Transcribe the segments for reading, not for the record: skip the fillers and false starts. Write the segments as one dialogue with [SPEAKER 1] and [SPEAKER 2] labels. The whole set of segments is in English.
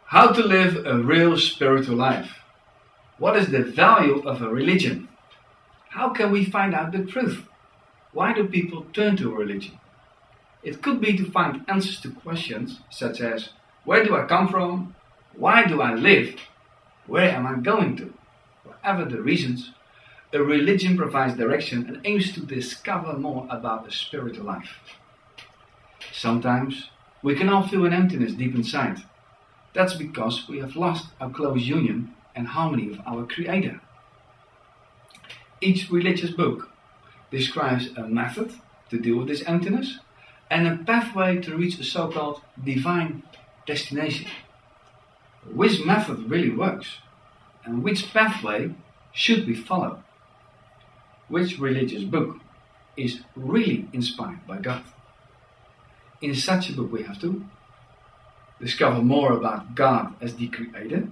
[SPEAKER 1] How to live a real spiritual life? What is the value of a religion? How can we find out the truth? Why do people turn to a religion? It could be to find answers to questions such as, where do I come from? Why do I live? Where am I going to? Whatever the reasons, a religion provides direction and aims to discover more about the spiritual life. Sometimes we can all feel an emptiness deep inside. That's because we have lost our close union and harmony with our Creator. Each religious book describes a method to deal with this emptiness and a pathway to reach a so-called divine destination. Which method really works? And which pathway should we follow? Which religious book is really inspired by God? In such a book we have to discover more about God as the Creator.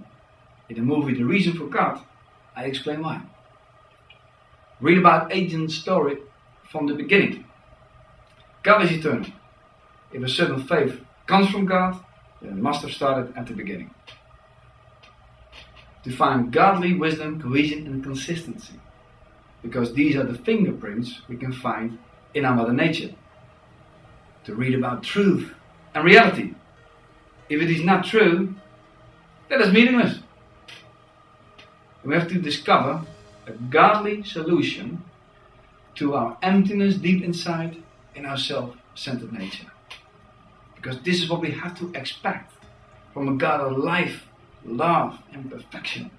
[SPEAKER 1] In the movie The Reason for God, I explain why. Read about ancient story from the beginning. God is eternal. If a certain faith comes from God, then it must have started at the beginning. To find godly wisdom, cohesion and consistency. Because these are the fingerprints we can find in our Mother Nature. To read about truth and reality. If it is not true, that is meaningless. We have to discover a godly solution to our emptiness deep inside in our self-centered nature. Because this is what we have to expect from a God of life, love and perfection.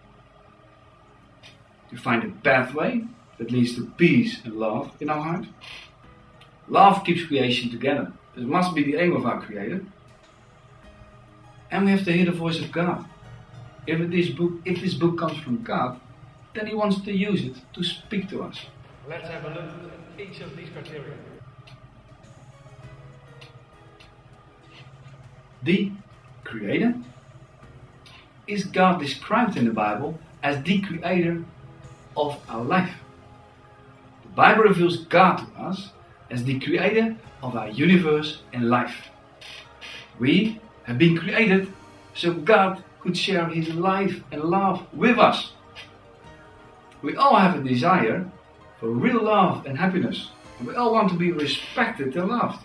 [SPEAKER 1] To find a pathway that leads to peace and love in our heart. Love keeps creation together. This must be the aim of our Creator. And we have to hear the voice of God. If this book comes from God, then He wants to use it to speak to us.
[SPEAKER 2] Let's have a look at each of these criteria.
[SPEAKER 1] The Creator. Is God described in the Bible as the Creator of our life? The Bible reveals God to us as the Creator of our universe and life. We have been created so God could share His life and love with us. We all have a desire for real love and happiness, and we all want to be respected and loved.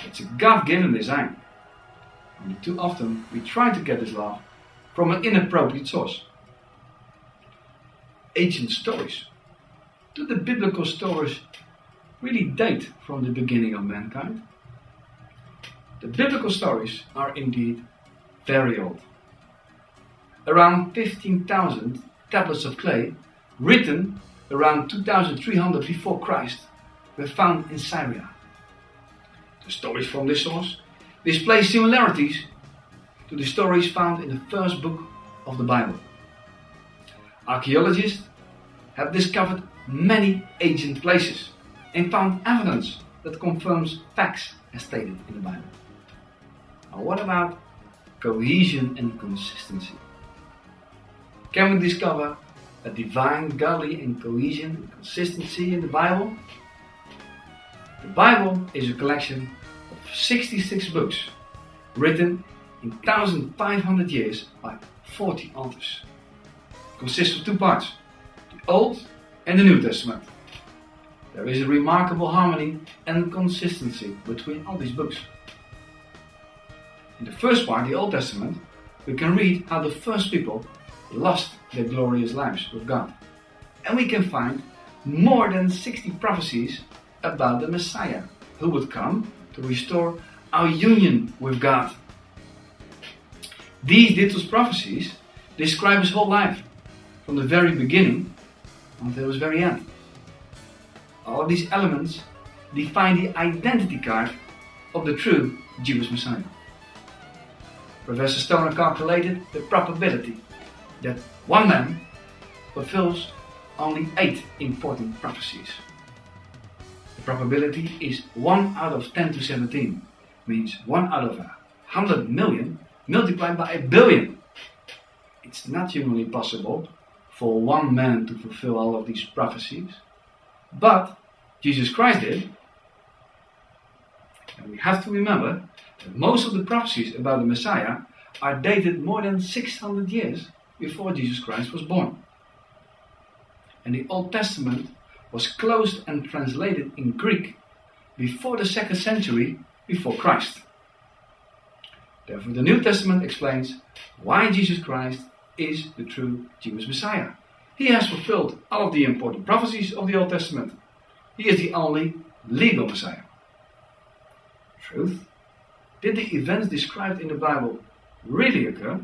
[SPEAKER 1] It's a God-given design. Only too often we try to get this love from an inappropriate source. Ancient stories. Do the biblical stories really date from the beginning of mankind? The biblical stories are indeed very old. Around 15,000 tablets of clay, written around 2300 before Christ, were found in Syria. The stories from this source display similarities to the stories found in the first book of the Bible. Archaeologists have discovered many ancient places and found evidence that confirms facts as stated in the Bible. Now, what about cohesion and consistency? Can we discover a divine, godly and cohesion and consistency in the Bible? The Bible is a collection of 66 books written in 1,500 years by 40 authors. It consists of two parts, the Old and the New Testament. There is a remarkable harmony and consistency between all these books. In the first part, the Old Testament, we can read how the first people lost their glorious lives with God. And we can find more than 60 prophecies about the Messiah who would come to restore our union with God. These detailed prophecies describe His whole life, from the very beginning until His very end. All of these elements define the identity card of the true Jewish Messiah. Professor Stoner calculated the probability that one man fulfills only 8 important prophecies. The probability is 1 out of 10 to 17, means 1 out of 100 million multiplied by 1 billion. It's not humanly possible for one man to fulfill all of these prophecies, but Jesus Christ did. And we have to remember that most of the prophecies about the Messiah are dated more than 600 years before Jesus Christ was born. And the Old Testament was closed and translated in Greek before the 2nd century before Christ. Therefore, the New Testament explains why Jesus Christ is the true Jewish Messiah. He has fulfilled all of the important prophecies of the Old Testament. He is the only legal Messiah. Truth? Did the events described in the Bible really occur?